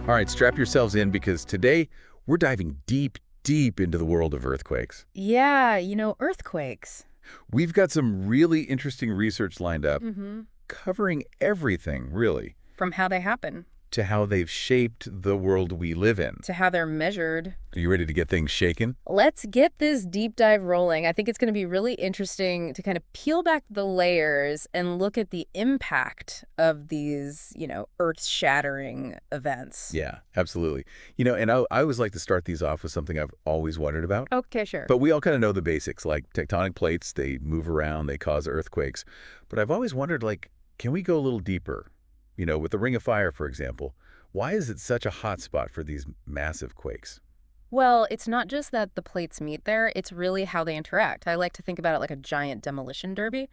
All right, strap yourselves in because today we're diving deep, deep into the world of earthquakes. Yeah, earthquakes. We've got some really interesting research lined up, hmm covering everything, really, From how they happen to how they've shaped the world we live in. to how they're measured. Are you ready to get things shaken? Let's get this deep dive rolling. I think it's going to be really interesting to kind of peel back the layers and look at the impact of these, earth-shattering events. Yeah, absolutely. And I always like to start these off with something I've always wondered about. Okay, sure. But we all kind of know the basics, like tectonic plates, they move around, they cause earthquakes. But I've always wondered, can we go a little deeper? With the Ring of Fire, for example, why is it such a hot spot for these massive quakes? Well, it's not just that the plates meet there, it's really how they interact. I like to think about it like a giant demolition derby.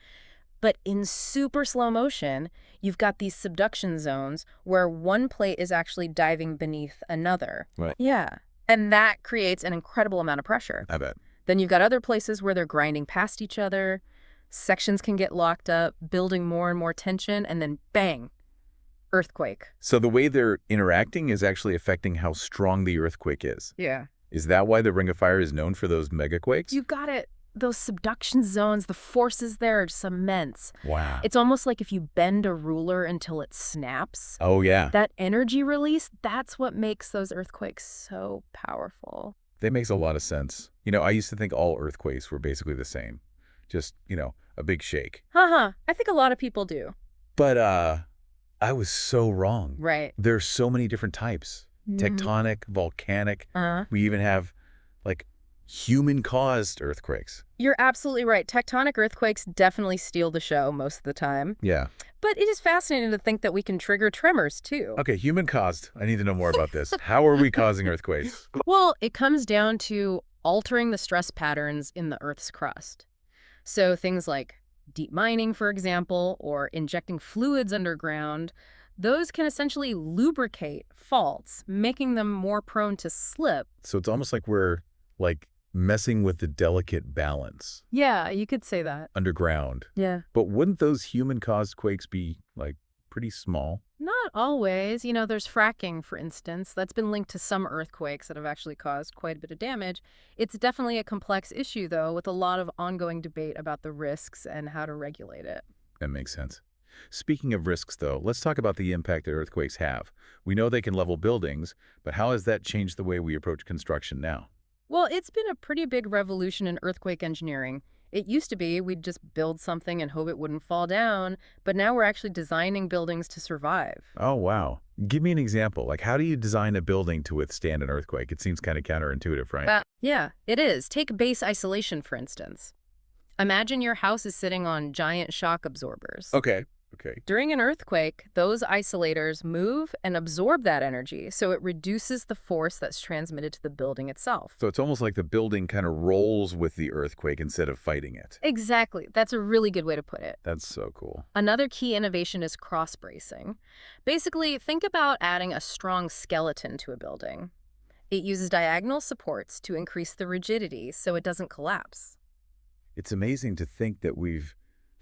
But in super slow motion, you've got these subduction zones where one plate is actually diving beneath another. Right. Yeah. And that creates an incredible amount of pressure. I bet. Then you've got other places where they're grinding past each other. Sections can get locked up, building more and more tension, and then bang, earthquake. So the way they're interacting is actually affecting how strong the earthquake is. Yeah. Is that why the Ring of Fire is known for those megaquakes? You got it. Those subduction zones, the forces there are just immense. Wow. It's almost like if you bend a ruler until it snaps. Oh, yeah. That energy release, that's what makes those earthquakes so powerful. That makes a lot of sense. I used to think all earthquakes were basically the same. Just, a big shake. Haha, I think a lot of people do. But, I was so wrong. Right. There's so many different types. Tectonic, volcanic. Uh-huh. We even have, human-caused earthquakes. You're absolutely right. Tectonic earthquakes definitely steal the show most of the time. Yeah. But it is fascinating to think that we can trigger tremors, too. Okay, human-caused. I need to know more about this. How are we causing earthquakes? Well, it comes down to altering the stress patterns in the Earth's crust. So things like deep mining, for example, or injecting fluids underground, those can essentially lubricate faults, making them more prone to slip. So it's almost like we're, messing with the delicate balance Yeah, you could say that. underground. Yeah. But wouldn't those human-caused quakes be, pretty small? Not always. There's fracking, for instance. That's been linked to some earthquakes that have actually caused quite a bit of damage. It's definitely a complex issue, though, with a lot of ongoing debate about the risks and how to regulate it. That makes sense. Speaking of risks, though, let's talk about the impact that earthquakes have. We know they can level buildings, but how has that changed the way we approach construction now? Well, it's been a pretty big revolution in earthquake engineering. It used to be we'd just build something and hope it wouldn't fall down, but now we're actually designing buildings to survive. Oh, wow. Give me an example. How do you design a building to withstand an earthquake? It seems kind of counterintuitive, right? Yeah, it is. Take base isolation, for instance. Imagine your house is sitting on giant shock absorbers. Okay. During an earthquake, those isolators move and absorb that energy, so it reduces the force that's transmitted to the building itself. So it's almost like the building kind of rolls with the earthquake instead of fighting it. Exactly. That's a really good way to put it. That's so cool. Another key innovation is cross-bracing. Basically, think about adding a strong skeleton to a building. It uses diagonal supports to increase the rigidity so it doesn't collapse. It's amazing to think that we've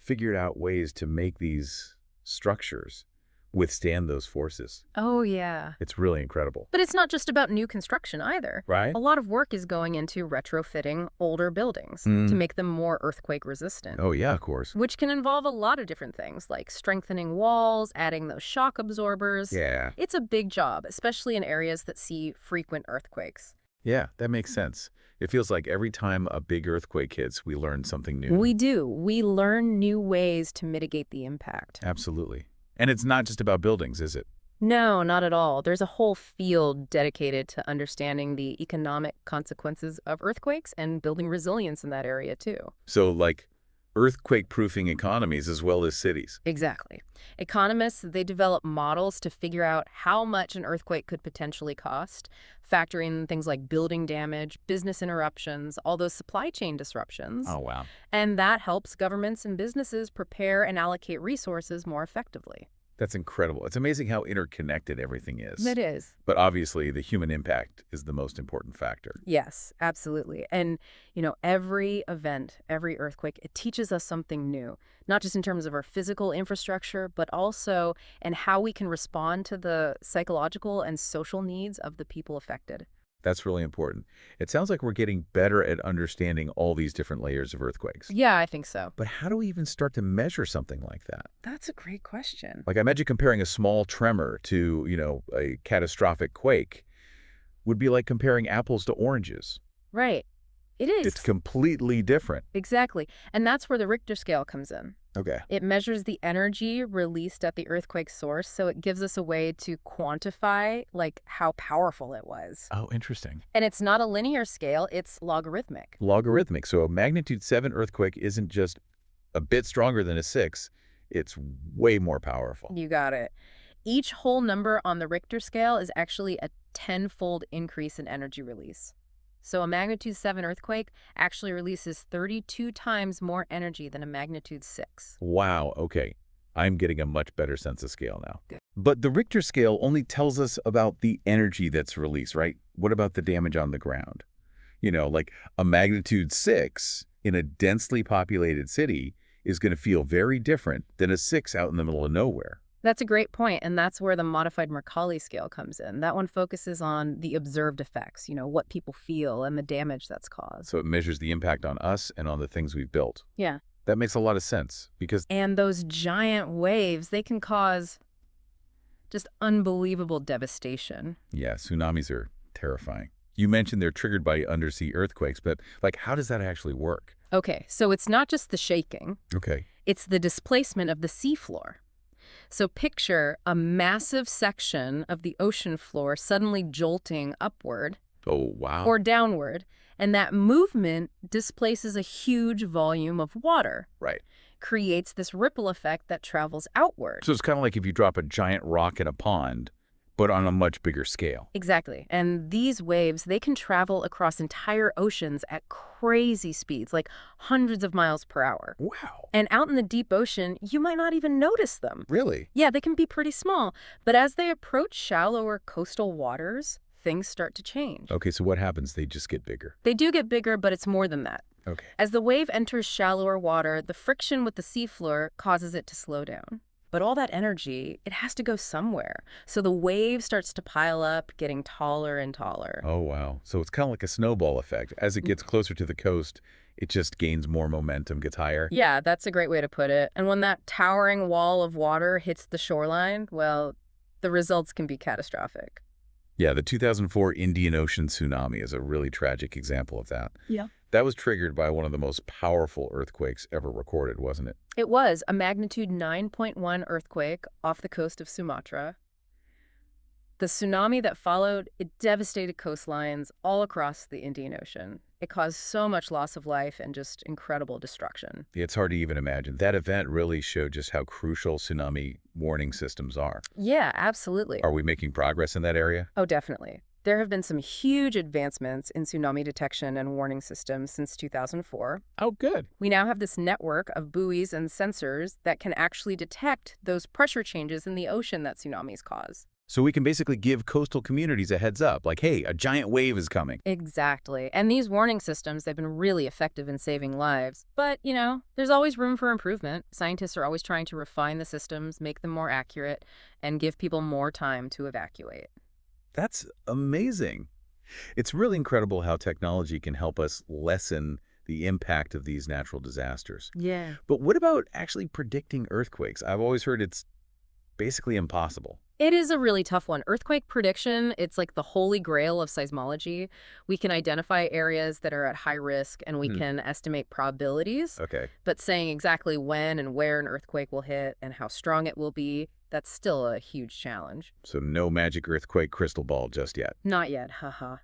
figured out ways to make these structures withstand those forces. Oh, yeah. It's really incredible. But it's not just about new construction either. Right? A lot of work is going into retrofitting older buildings to make them more earthquake resistant. Oh, yeah, of course. Which can involve a lot of different things, like strengthening walls, adding those shock absorbers. Yeah. It's a big job, especially in areas that see frequent earthquakes. Yeah, that makes sense. It feels like every time a big earthquake hits, we learn something new. We do. We learn new ways to mitigate the impact. Absolutely. And it's not just about buildings, is it? No, not at all. There's a whole field dedicated to understanding the economic consequences of earthquakes and building resilience in that area, too. So, earthquake-proofing economies as well as cities. Exactly. Economists, they develop models to figure out how much an earthquake could potentially cost, factoring in things like building damage, business interruptions, all those supply chain disruptions. Oh, wow. And that helps governments and businesses prepare and allocate resources more effectively. That's incredible. It's amazing how interconnected everything is. It is. But obviously, the human impact is the most important factor. Yes, absolutely. And, every event, every earthquake, it teaches us something new, not just in terms of our physical infrastructure, but also in how we can respond to the psychological and social needs of the people affected. That's really important. It sounds like we're getting better at understanding all these different layers of earthquakes. Yeah, I think so. But how do we even start to measure something like that? That's a great question. Like, I imagine comparing a small tremor to, a catastrophic quake would be like comparing apples to oranges. Right. It is. It's completely different. Exactly. And that's where the Richter scale comes in. Okay. It measures the energy released at the earthquake source, so it gives us a way to quantify, like, how powerful it was. Oh, interesting. And it's not a linear scale, it's logarithmic. Logarithmic. So a magnitude 7 earthquake isn't just a bit stronger than a 6. It's way more powerful. You got it. Each whole number on the Richter scale is actually a 10-fold increase in energy release. So a magnitude 7 earthquake actually releases 32 times more energy than a magnitude 6. Wow, okay. I'm getting a much better sense of scale now. Good. But the Richter scale only tells us about the energy that's released, right? What about the damage on the ground? Like a magnitude 6 in a densely populated city is going to feel very different than a 6 out in the middle of nowhere. That's a great point, and that's where the modified Mercalli scale comes in. That one focuses on the observed effects, what people feel and the damage that's caused. So it measures the impact on us and on the things we've built. Yeah. That makes a lot of sense because... And those giant waves, they can cause just unbelievable devastation. Yeah, tsunamis are terrifying. You mentioned they're triggered by undersea earthquakes, but how does that actually work? Okay, so it's not just the shaking. Okay. It's the displacement of the seafloor. So picture a massive section of the ocean floor suddenly jolting upward Oh, wow. or downward, and that movement displaces a huge volume of water. Right. Creates this ripple effect that travels outward. So it's kind of like if you drop a giant rock in a pond, but on a much bigger scale. Exactly. And these waves, they can travel across entire oceans at crazy speeds, like hundreds of miles per hour. Wow. And out in the deep ocean, you might not even notice them. Really? Yeah, they can be pretty small. But as they approach shallower coastal waters, things start to change. Okay, so what happens? They just get bigger. They do get bigger, but it's more than that. Okay. As the wave enters shallower water, the friction with the seafloor causes it to slow down. But all that energy, it has to go somewhere. So the wave starts to pile up, getting taller and taller. Oh, wow. So it's kind of like a snowball effect. As it gets closer to the coast, it just gains more momentum, gets higher. Yeah, that's a great way to put it. And when that towering wall of water hits the shoreline, well, the results can be catastrophic. Yeah, the 2004 Indian Ocean tsunami is a really tragic example of that. Yeah. That was triggered by one of the most powerful earthquakes ever recorded, wasn't it? It was a magnitude 9.1 earthquake off the coast of Sumatra. The tsunami that followed, it devastated coastlines all across the Indian Ocean. It caused so much loss of life and just incredible destruction. It's hard to even imagine. That event really showed just how crucial tsunami warning systems are. Yeah, absolutely. Are we making progress in that area? Oh, definitely. There have been some huge advancements in tsunami detection and warning systems since 2004. Oh, good. We now have this network of buoys and sensors that can actually detect those pressure changes in the ocean that tsunamis cause. So we can basically give coastal communities a heads up, like, hey, a giant wave is coming. Exactly. And these warning systems, they've been really effective in saving lives. But, there's always room for improvement. Scientists are always trying to refine the systems, make them more accurate, and give people more time to evacuate. That's amazing. It's really incredible how technology can help us lessen the impact of these natural disasters. Yeah. But what about actually predicting earthquakes? I've always heard it's basically impossible. It is a really tough one. Earthquake prediction, it's like the holy grail of seismology. We can identify areas that are at high risk and we can estimate probabilities. Okay. But saying exactly when and where an earthquake will hit and how strong it will be, that's still a huge challenge. So no magic earthquake crystal ball just yet. Not yet, haha.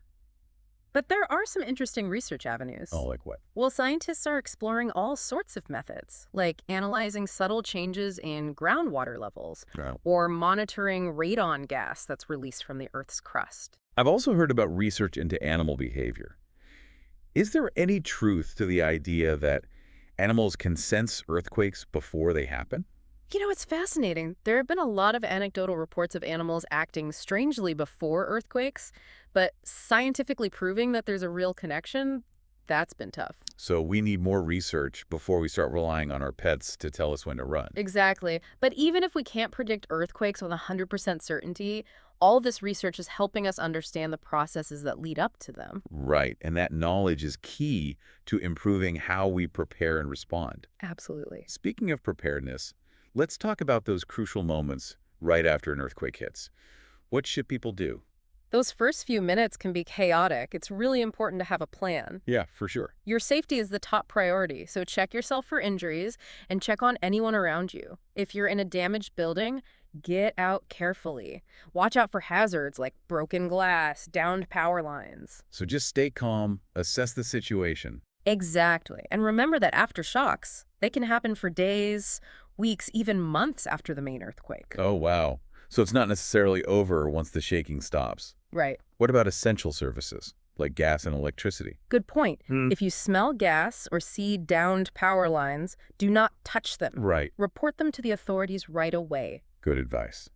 But there are some interesting research avenues. Oh, like what? Well, scientists are exploring all sorts of methods, like analyzing subtle changes in groundwater levels Wow. or monitoring radon gas that's released from the Earth's crust. I've also heard about research into animal behavior. Is there any truth to the idea that animals can sense earthquakes before they happen? It's fascinating. There have been a lot of anecdotal reports of animals acting strangely before earthquakes, but scientifically proving that there's a real connection, that's been tough. So we need more research before we start relying on our pets to tell us when to run. Exactly. But even if we can't predict earthquakes with 100% certainty, all this research is helping us understand the processes that lead up to them. Right, and that knowledge is key to improving how we prepare and respond. Absolutely. Speaking of preparedness, let's talk about those crucial moments right after an earthquake hits. What should people do? Those first few minutes can be chaotic. It's really important to have a plan. Yeah, for sure. Your safety is the top priority, so check yourself for injuries and check on anyone around you. If you're in a damaged building, get out carefully. Watch out for hazards like broken glass, downed power lines. So just stay calm, assess the situation. Exactly. And remember that aftershocks, they can happen for days, weeks, even months after the main earthquake. Oh, wow. So it's not necessarily over once the shaking stops. Right. What about essential services, like gas and electricity? Good point. If you smell gas or see downed power lines, do not touch them. Right. Report them to the authorities right away. Good advice.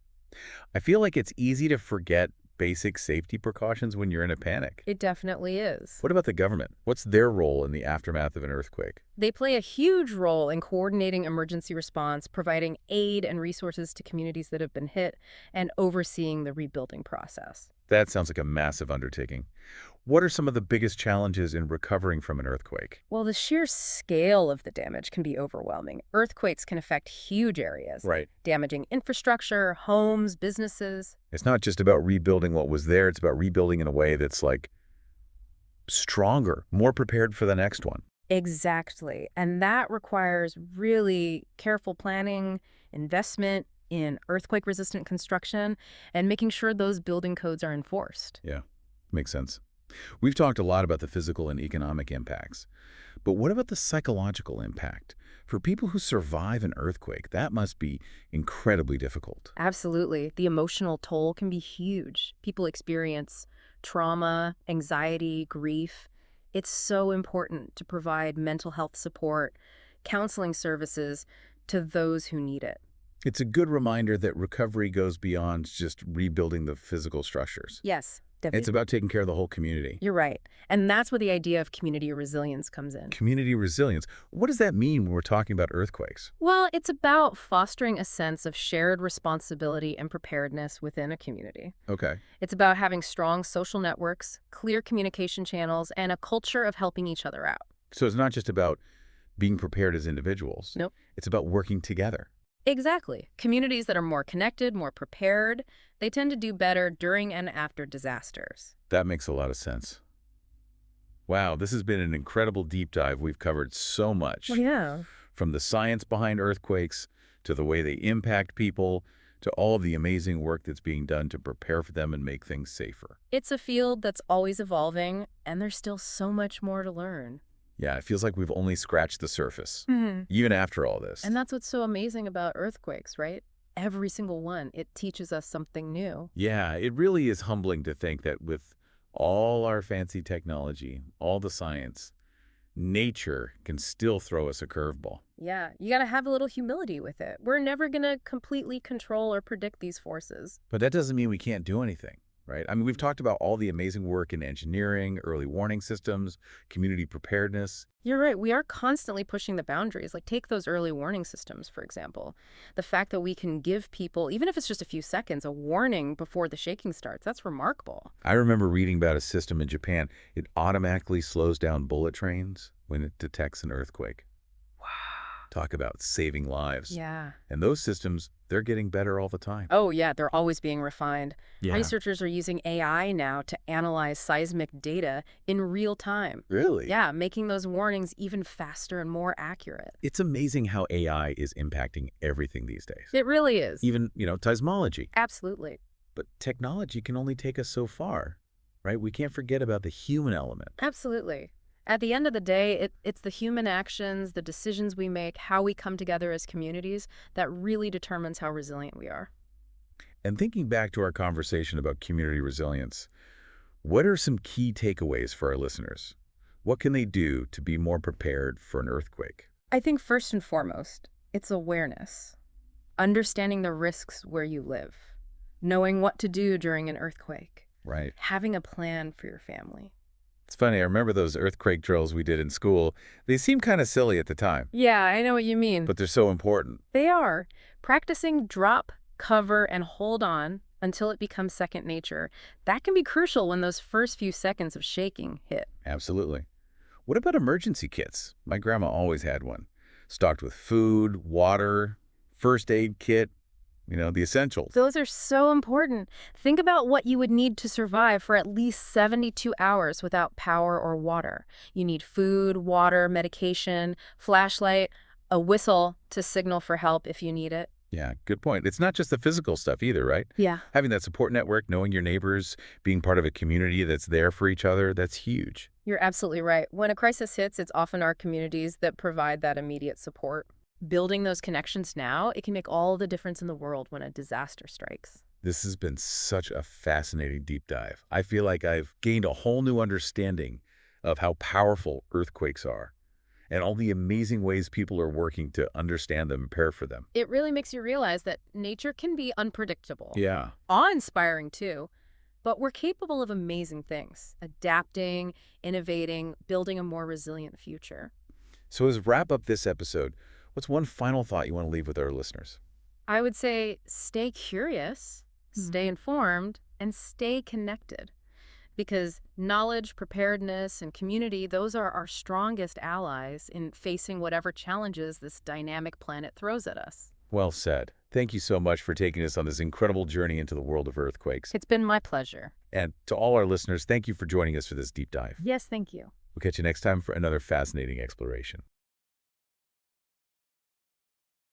I feel like it's easy to forget basic safety precautions when you're in a panic. It definitely is. What about the government? What's their role in the aftermath of an earthquake? They play a huge role in coordinating emergency response, providing aid and resources to communities that have been hit, and overseeing the rebuilding process. That sounds like a massive undertaking. What are some of the biggest challenges in recovering from an earthquake? Well, the sheer scale of the damage can be overwhelming. Earthquakes can affect huge areas, Right. damaging infrastructure, homes, businesses. It's not just about rebuilding what was there, it's about rebuilding in a way that's like stronger, more prepared for the next one. Exactly. And that requires really careful planning, investment in earthquake-resistant construction, and making sure those building codes are enforced. Yeah, makes sense. We've talked a lot about the physical and economic impacts, but what about the psychological impact? For people who survive an earthquake, that must be incredibly difficult. Absolutely. The emotional toll can be huge. People experience trauma, anxiety, grief. It's so important to provide mental health support, counseling services to those who need it. It's a good reminder that recovery goes beyond just rebuilding the physical structures. Yes, It's definitely. about taking care of the whole community. You're right. And that's where the idea of community resilience comes in. Community resilience. What does that mean when we're talking about earthquakes? Well, it's about fostering a sense of shared responsibility and preparedness within a community. Okay. It's about having strong social networks, clear communication channels, and a culture of helping each other out. So it's not just about being prepared as individuals. Nope. It's about working together. Exactly. Communities that are more connected, more prepared, they tend to do better during and after disasters. That makes a lot of sense. Wow, this has been an incredible deep dive. We've covered so much. Yeah. From the science behind earthquakes, to the way they impact people, to all of the amazing work that's being done to prepare for them and make things safer. It's a field that's always evolving, and there's still so much more to learn. Yeah, it feels like we've only scratched the surface, Mm-hmm. even after all this. And that's what's so amazing about earthquakes, right? Every single one, it teaches us something new. Yeah, it really is humbling to think that with all our fancy technology, all the science, nature can still throw us a curveball. Yeah, you gotta have a little humility with it. We're never gonna completely control or predict these forces. But that doesn't mean we can't do anything, right? I mean, we've talked about all the amazing work in engineering, early warning systems, community preparedness. You're right, we are constantly pushing the boundaries. Like, take those early warning systems, for example. The fact that we can give people, even if it's just a few seconds, a warning before the shaking starts, that's remarkable. I remember reading about a system in Japan. It automatically slows down bullet trains when it detects an earthquake. Wow. Talk about saving lives. Yeah. And those systems, they're getting better all the time. Oh, yeah, they're always being refined. Yeah. Researchers are using AI now to analyze seismic data in real time. Really? Yeah, making those warnings even faster and more accurate. It's amazing how AI is impacting everything these days. It really is. Even, seismology. Absolutely. But technology can only take us so far, right? We can't forget about the human element. Absolutely. At the end of the day, it's the human actions, the decisions we make, how we come together as communities that really determines how resilient we are. And thinking back to our conversation about community resilience, what are some key takeaways for our listeners? What can they do to be more prepared for an earthquake? I think first and foremost, it's awareness. Understanding the risks where you live, knowing what to do during an earthquake, Right. having a plan for your family. It's funny, I remember those earthquake drills we did in school. They seem kind of silly at the time, Yeah, I know what you mean. but they're so important. They are. Practicing drop, cover, and hold on until it becomes second nature. That can be crucial when those first few seconds of shaking hit. Absolutely. What about emergency kits? My grandma always had one, stocked with food, water, first aid kit, the essentials. Those are so important. Think about what you would need to survive for at least 72 hours without power or water. You need food, water, medication, flashlight, a whistle to signal for help if you need it. Yeah, good point. It's not just the physical stuff either, right? Yeah. Having that support network, knowing your neighbors, being part of a community that's there for each other, that's huge. You're absolutely right. When a crisis hits, it's often our communities that provide that immediate support. Building those connections now, it can make all the difference in the world when a disaster strikes. This has been such a fascinating deep dive. I feel like I've gained a whole new understanding of how powerful earthquakes are and all the amazing ways people are working to understand them and prepare for them. It really makes you realize that nature can be unpredictable, Yeah. awe-inspiring too, but we're capable of amazing things, adapting, innovating, building a more resilient future. So as we wrap up this episode, what's one final thought you want to leave with our listeners? I would say stay curious, stay informed, and stay connected. Because knowledge, preparedness, and community, those are our strongest allies in facing whatever challenges this dynamic planet throws at us. Well said. Thank you so much for taking us on this incredible journey into the world of earthquakes. It's been my pleasure. And to all our listeners, thank you for joining us for this deep dive. Yes, thank you. We'll catch you next time for another fascinating exploration.